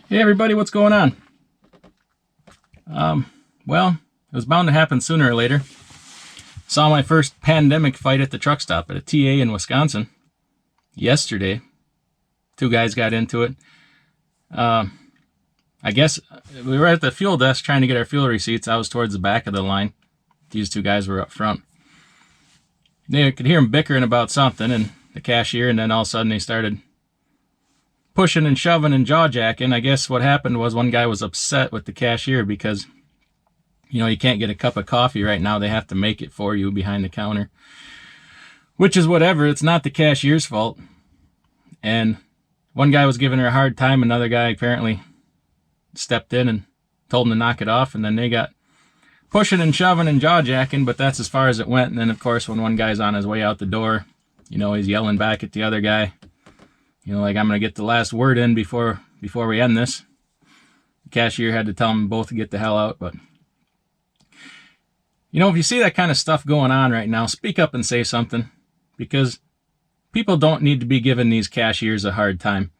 Hey everybody, what's going on? Well, it was bound to happen sooner or later. Saw my first pandemic fight at the truck stop at a TA in Wisconsin yesterday. Two guys got into it. I guess we were at the fuel desk trying to get our fuel receipts. I was towards the back of the line. These two guys were up front. They could hear them bickering about something, and the cashier, and then all of a sudden they started pushing and shoving and jaw-jacking. I guess what happened was one guy was upset with the cashier because, you can't get a cup of coffee right now. They have to make it for you behind the counter. Which is whatever. It's not the cashier's fault. And one guy was giving her a hard time. Another guy apparently stepped in and told him to knock it off. And then they got pushing and shoving and jaw-jacking, but that's as far as it went. And then, of course, when one guy's on his way out the door, he's yelling back at the other guy. Like, I'm going to get the last word in before we end this. The cashier had to tell them both to get the hell out. But, if you see that kind of stuff going on right now, speak up and say something. Because people don't need to be giving these cashiers a hard time.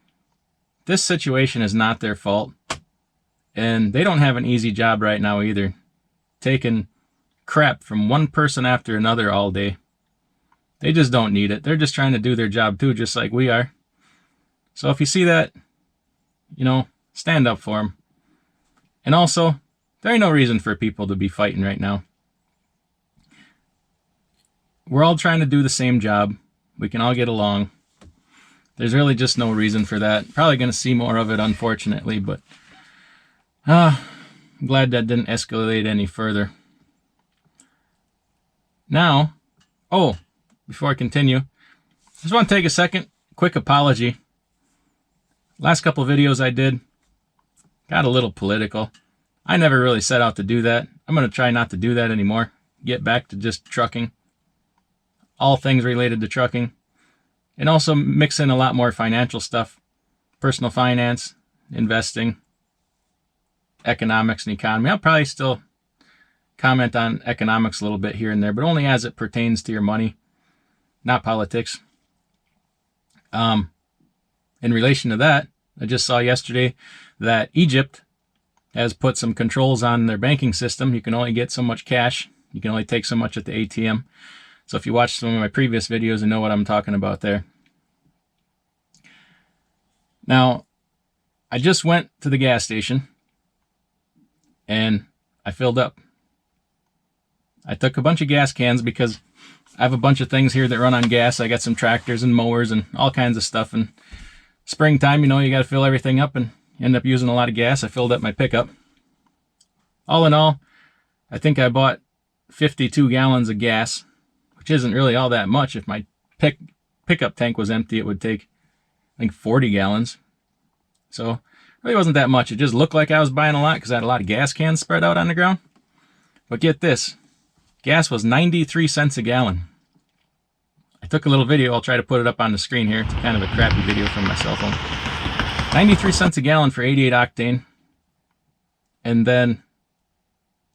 This situation is not their fault. And they don't have an easy job right now either. Taking crap from one person after another all day. They just don't need it. They're just trying to do their job too, just like we are. So if you see that, stand up for them. And also, there ain't no reason for people to be fighting right now. We're all trying to do the same job. We can all get along. There's really just no reason for that. Probably going to see more of it, unfortunately, but I'm glad that didn't escalate any further. Now, before I continue, I just want to take a second, quick apology. Last couple of videos I did got a little political. I never really set out to do that. I'm going to try not to do that anymore. Get back to just trucking. All things related to trucking. And also mix in a lot more financial stuff. Personal finance, investing, economics and economy. I'll probably still comment on economics a little bit here and there, but only as it pertains to your money, not politics. In relation to that, I just saw yesterday that Egypt has put some controls on their banking system. You can only get so much cash. You can only take so much at the ATM. So if you watch some of my previous videos, you know what I'm talking about there. Now, I just went to the gas station and I filled up. I took a bunch of gas cans because I have a bunch of things here that run on gas. I got some tractors and mowers and all kinds of stuff. And springtime, you got to fill everything up and you end up using a lot of gas. I filled up my pickup. All in all, I think I bought 52 gallons of gas, which isn't really all that much. If my pickup tank was empty, it would take, I think, 40 gallons. So it really wasn't that much. It just looked like I was buying a lot because I had a lot of gas cans spread out on the ground. But get this, gas was 93 cents a gallon. I took a little video. I'll try to put it up on the screen here. It's kind of a crappy video from my cell phone. 93 cents a gallon for 88 octane. And then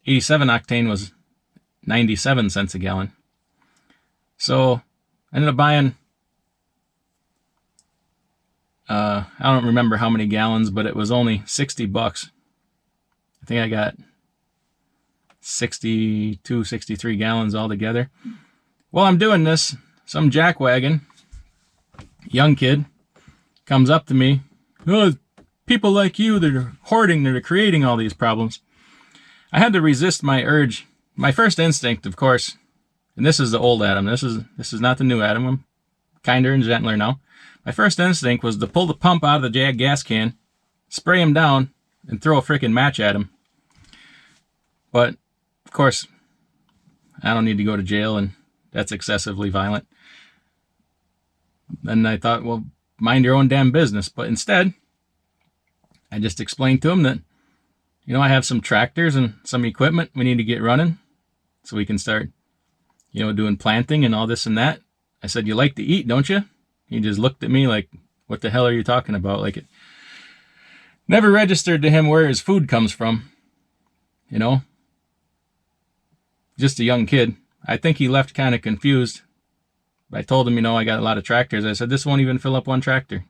87 octane was 97 cents a gallon. So I ended up buying, I don't remember how many gallons, but it was only 60 bucks. I think I got 62, 63 gallons altogether. While I'm doing this, some jackwagon, young kid, comes up to me. Oh, people like you that are hoarding, that are creating all these problems. I had to resist my urge. My first instinct, of course, and this is the old Adam. This is not the new Adam. I'm kinder and gentler now. My first instinct was to pull the pump out of the gas can, spray him down, and throw a freaking match at him. But, of course, I don't need to go to jail, and that's excessively violent. Then I thought, well, mind your own damn business. But instead, I just explained to him that, I have some tractors and some equipment we need to get running so we can start, doing planting and all this and that. I said, you like to eat, don't you? He just looked at me like, what the hell are you talking about? Like, it never registered to him where his food comes from, Just a young kid. I think he left kind of confused. I told him, I got a lot of tractors. I said, this won't even fill up one tractor.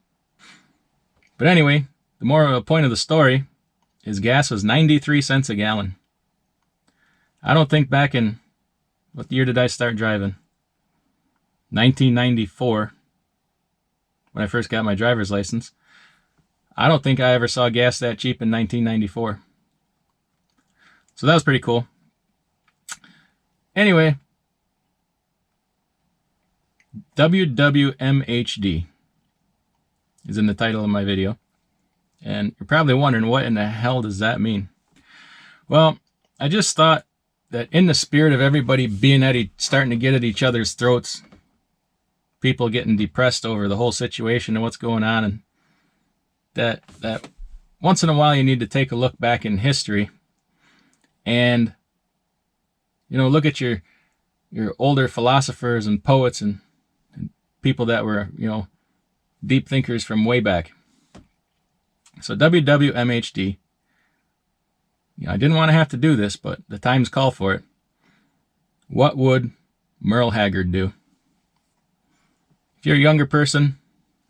But anyway, the moral point of the story is gas was 93 cents a gallon. I don't think back in, what year did I start driving? 1994, when I first got my driver's license. I don't think I ever saw gas that cheap in 1994. So that was pretty cool. Anyway, WWMHD is in the title of my video. And you're probably wondering, what in the hell does that mean? Well, I just thought that in the spirit of everybody being starting to get at each other's throats, people getting depressed over the whole situation and what's going on, and that once in a while you need to take a look back in history and, you know, look at your older philosophers and poets and people that were, you know, deep thinkers from way back. So WWMHD, you know, I didn't want to have to do this, but the times call for it. What would Merle Haggard do? If you're a younger person,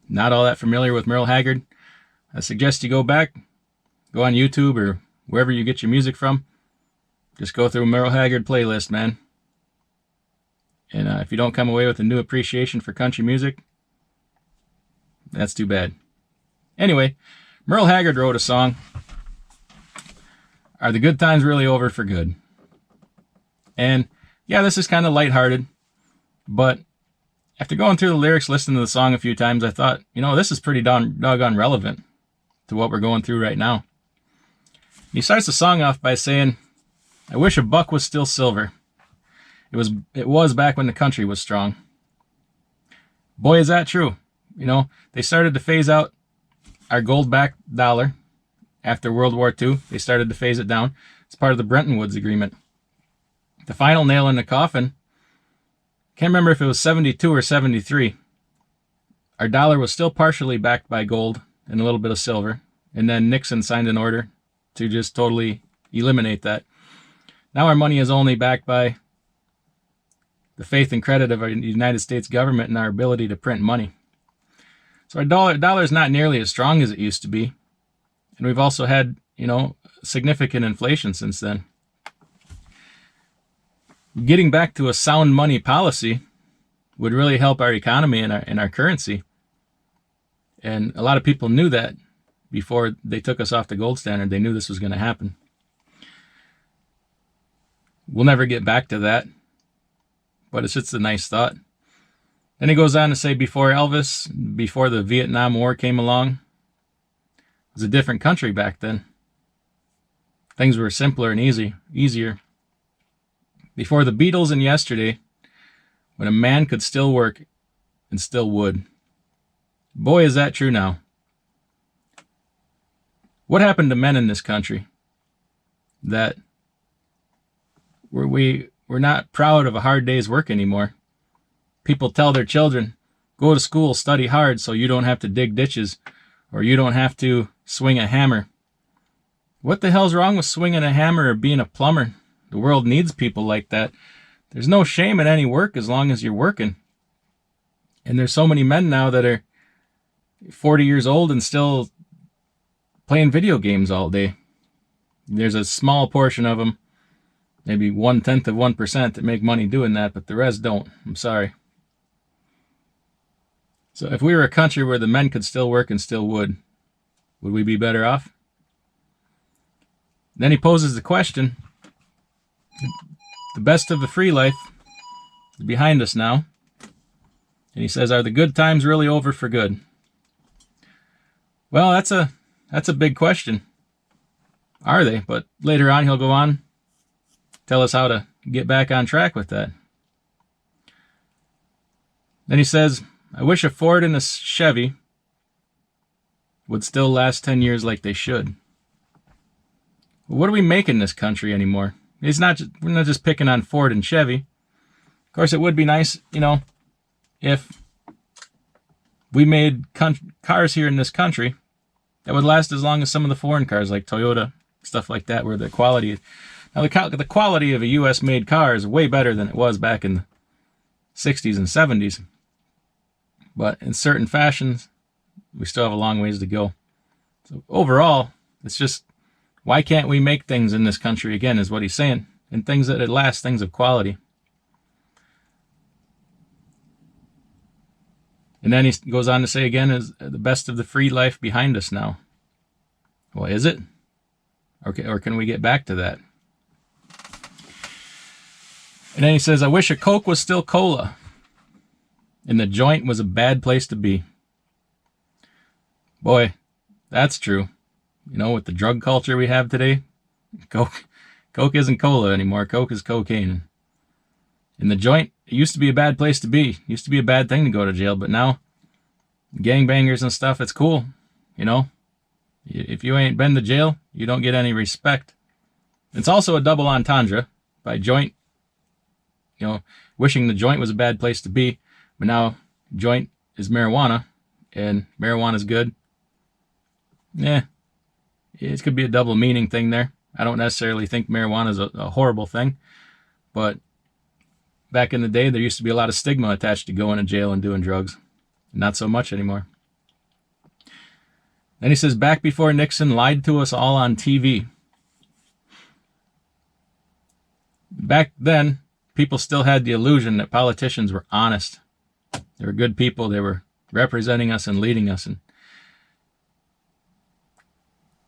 not all that familiar with Merle Haggard, I suggest you go back, go on YouTube or wherever you get your music from. Just go through a Merle Haggard playlist, man. And if you don't come away with a new appreciation for country music, that's too bad. Anyway, Merle Haggard wrote a song, Are the Good Times Really Over for Good? And yeah, this is kind of lighthearted, but after going through the lyrics, listening to the song a few times, I thought, you know, this is pretty doggone relevant to what we're going through right now. He starts the song off by saying, I wish a buck was still silver. It was back when the country was strong. Boy, is that true. You know, they started to phase out our gold-backed dollar after World War II. They started to phase it down. It's part of the Bretton Woods Agreement. The final nail in the coffin, can't remember if it was 72 or 73. Our dollar was still partially backed by gold and a little bit of silver. And then Nixon signed an order to just totally eliminate that. Now our money is only backed by the faith and credit of our United States government and our ability to print money. So our dollar is not nearly as strong as it used to be. And we've also had, you know, significant inflation since then. Getting back to a sound money policy would really help our economy and our currency. And a lot of people knew that before they took us off the gold standard. They knew this was going to happen. We'll never get back to that, but it's just a nice thought. Then he goes on to say, before Elvis, before the Vietnam War came along, it was a different country back then. Things were simpler and easier. Before the Beatles and yesterday, when a man could still work and still would. Boy, is that true now. What happened to men in this country that we're not proud of a hard day's work anymore? People tell their children, go to school, study hard so you don't have to dig ditches or you don't have to swing a hammer. What the hell's wrong with swinging a hammer or being a plumber? The world needs people like that. There's no shame in any work as long as you're working. And there's so many men now that are 40 years old and still playing video games all day. There's a small portion of them, maybe 0.1% that make money doing that, but the rest don't. I'm sorry. So if we were a country where the men could still work and still would we be better off? Then he poses the question, the best of the free life is behind us now. And he says, are the good times really over for good? Well, that's a big question. Are they? But later on, he'll go on, tell us how to get back on track with that. Then he says, I wish a Ford and a Chevy would still last 10 years like they should. Well, what do we make in this country anymore? We're not just picking on Ford and Chevy. Of course, it would be nice, you know, if we made cars here in this country that would last as long as some of the foreign cars like Toyota, stuff like that, where the quality... Now, the quality of a U.S.-made car is way better than it was back in the 60s and 70s. But in certain fashions, we still have a long ways to go. So overall, it's just, why can't we make things in this country again, is what he's saying, and things that last, things of quality. And then he goes on to say again, is the best of the free life behind us now. Well, is it? Or can we get back to that? And then he says, I wish a Coke was still cola, and the joint was a bad place to be. Boy, that's true. You know, with the drug culture we have today, Coke isn't cola anymore. Coke is cocaine. And the joint, it used to be a bad place to be. It used to be a bad thing to go to jail, but now, gangbangers and stuff, it's cool. You know, if you ain't been to jail, you don't get any respect. It's also a double entendre by joint, you know, wishing the joint was a bad place to be, but now joint is marijuana, and marijuana's good. Yeah, it could be a double meaning thing there. I don't necessarily think marijuana is a horrible thing, but back in the day, there used to be a lot of stigma attached to going to jail and doing drugs. Not so much anymore. Then he says, back before Nixon lied to us all on TV. Back then, people still had the illusion that politicians were honest. They were good people. They were representing us and leading us. And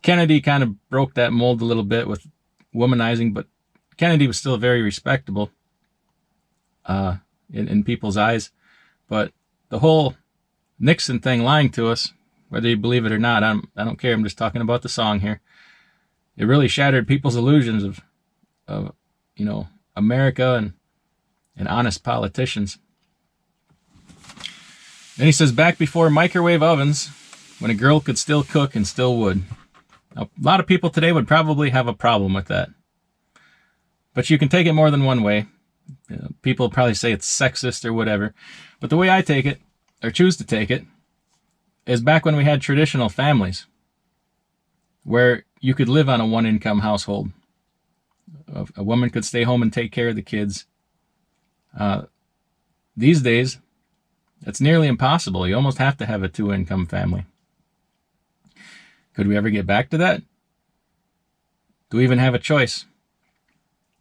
Kennedy kind of broke that mold a little bit with womanizing, but Kennedy was still very respectable in people's eyes. But the whole Nixon thing, lying to us, whether you believe it or not, I don't care. I'm just talking about the song here. It really shattered people's illusions of you know, America and honest politicians. Then he says, back before microwave ovens, when a girl could still cook and still would. Now, a lot of people today would probably have a problem with that. But you can take it more than one way. You know, people probably say it's sexist or whatever. But the way I take it, or choose to take it, is back when we had traditional families, where you could live on a one-income household. A woman could stay home and take care of the kids. These days, it's nearly impossible. You almost have to have a two-income family. Could we ever get back to that? Do we even have a choice?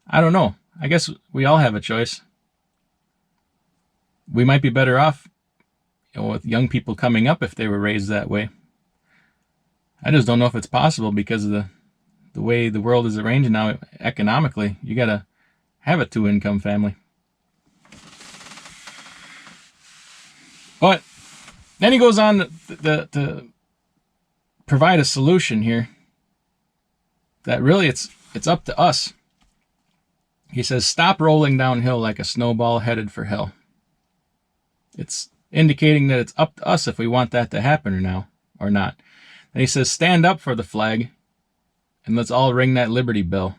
I don't know. I guess we all have a choice. We might be better off, you know, with young people coming up if they were raised that way. I just don't know if it's possible because of the way the world is arranged now economically. You got to have a two-income family. But then he goes on to provide a solution here that really it's up to us. He says, stop rolling downhill like a snowball headed for hell. It's indicating that it's up to us if we want that to happen or not. And he says, stand up for the flag and let's all ring that Liberty Bell.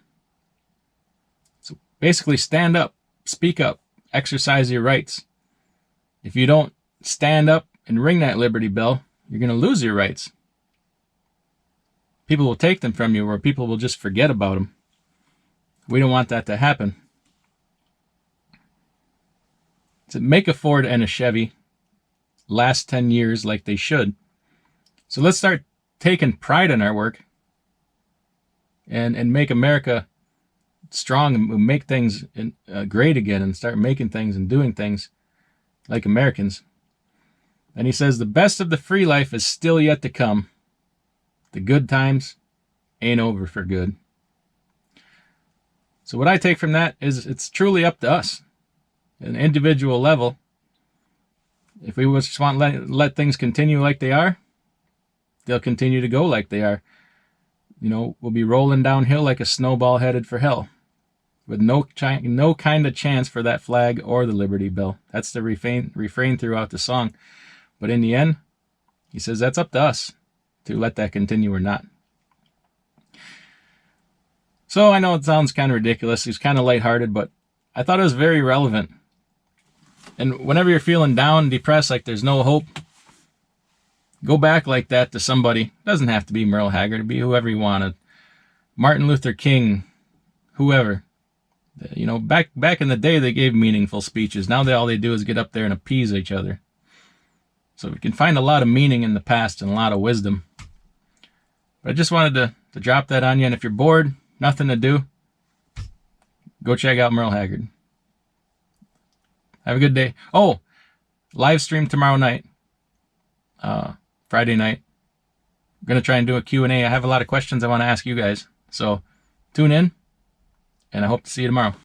So basically, stand up, speak up, exercise your rights. If you don't stand up and ring that Liberty Bell, you're going to lose your rights. People will take them from you, or people will just forget about them. We don't want that to happen. So make a Ford and a Chevy last 10 years like they should. So let's start taking pride in our work and make America strong and make things great again, and start making things and doing things like Americans. And he says, the best of the free life is still yet to come. The good times ain't over for good. So what I take from that is it's truly up to us at an individual level. If we just want to let things continue like they are, they'll continue to go like they are. You know, we'll be rolling downhill like a snowball headed for hell, with no kind of chance for that flag or the Liberty Bell. That's the refrain throughout the song. But in the end, he says that's up to us to let that continue or not. So I know it sounds kind of ridiculous. He's kind of lighthearted, but I thought it was very relevant. And whenever you're feeling down, depressed, like there's no hope, go back like that to somebody. It doesn't have to be Merle Haggard. It could be whoever you wanted. Martin Luther King, whoever. You know, back in the day, they gave meaningful speeches. Now all they do is get up there and appease each other. So we can find a lot of meaning in the past and a lot of wisdom. But I just wanted to drop that on you. And if you're bored, nothing to do, go check out Merle Haggard. Have a good day. Oh, live stream tomorrow night, Friday night. I'm going to try and do a Q&A. I have a lot of questions I want to ask you guys. So tune in, and I hope to see you tomorrow.